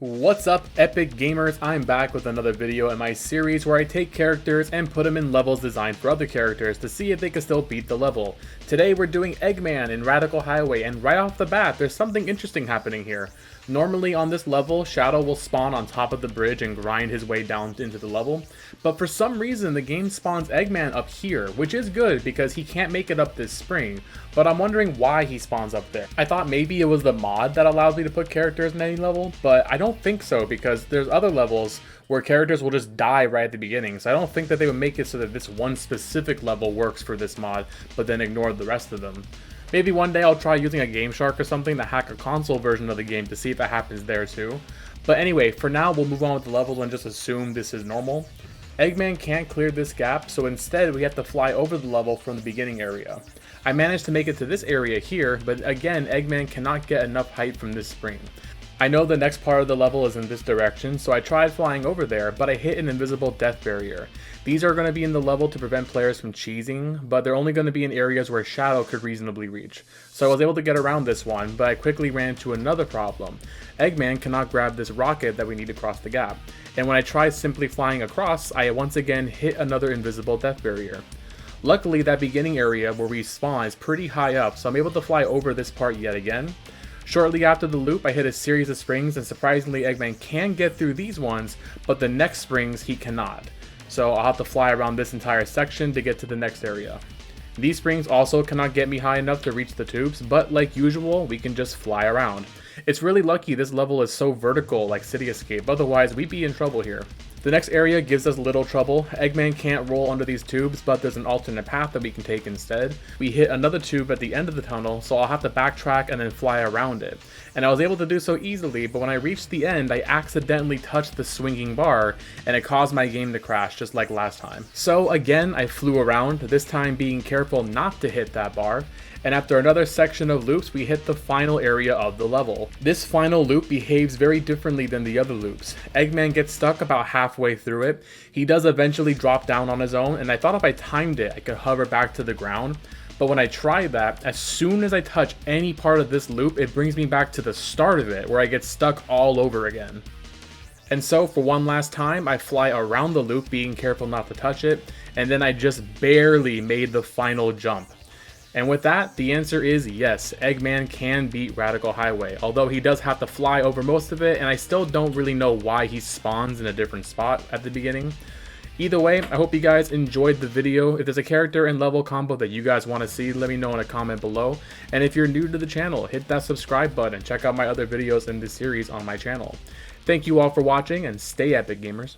What's up, epic gamers? I'm back with another video in my series where I take characters and put them in levels designed for other characters to see if they can still beat the level. Today we're doing Eggman in Radical Highway, and right off the bat there's something interesting happening here. Normally on this level, Shadow will spawn on top of the bridge and grind his way down into the level, but for some reason the game spawns Eggman up here, which is good because he can't make it up this spring, but I'm wondering why he spawns up there. I thought maybe it was the mod that allows me to put characters in any level, but I don't think so because there's other levels where characters will just die right at the beginning, so I don't think that they would make it so that this one specific level works for this mod, but then ignore the rest of them. Maybe one day I'll try using a Game Shark or something to hack a console version of the game to see if it happens there too. But anyway, for now we'll move on with the levels and just assume this is normal. Eggman can't clear this gap, so instead we have to fly over the level from the beginning area. I managed to make it to this area here, but again Eggman cannot get enough height from this spring. I know the next part of the level is in this direction, so I tried flying over there, but I hit an invisible death barrier. These are going to be in the level to prevent players from cheesing, but they're only going to be in areas where Shadow could reasonably reach. So I was able to get around this one, but I quickly ran into another problem. Eggman cannot grab this rocket that we need to cross the gap, and when I tried simply flying across, I once again hit another invisible death barrier. Luckily, that beginning area where we spawn is pretty high up, so I'm able to fly over this part yet again. Shortly after the loop, I hit a series of springs, and surprisingly Eggman can get through these ones, but the next springs he cannot. So I'll have to fly around this entire section to get to the next area. These springs also cannot get me high enough to reach the tubes, but like usual, we can just fly around. It's really lucky this level is so vertical like City Escape, otherwise we'd be in trouble here. The next area gives us little trouble. Eggman can't roll under these tubes, but there's an alternate path that we can take instead. We hit another tube at the end of the tunnel, so I'll have to backtrack and then fly around it. And I was able to do so easily, but when I reached the end, I accidentally touched the swinging bar, and it caused my game to crash just like last time. So again, I flew around, this time being careful not to hit that bar. And after another section of loops, we hit the final area of the level. This final loop behaves very differently than the other loops. Eggman gets stuck about halfway through it. He does eventually drop down on his own, and I thought if I timed it, I could hover back to the ground. But when I try that, as soon as I touch any part of this loop, it brings me back to the start of it, where I get stuck all over again. And so for one last time, I fly around the loop, being careful not to touch it, and then I just barely made the final jump. And with that, the answer is yes, Eggman can beat Radical Highway, although he does have to fly over most of it, and I still don't really know why he spawns in a different spot at the beginning. Either way, I hope you guys enjoyed the video. If there's a character and level combo that you guys want to see, let me know in a comment below. And if you're new to the channel, hit that subscribe button and check out my other videos in this series on my channel. Thank you all for watching, and stay epic, gamers.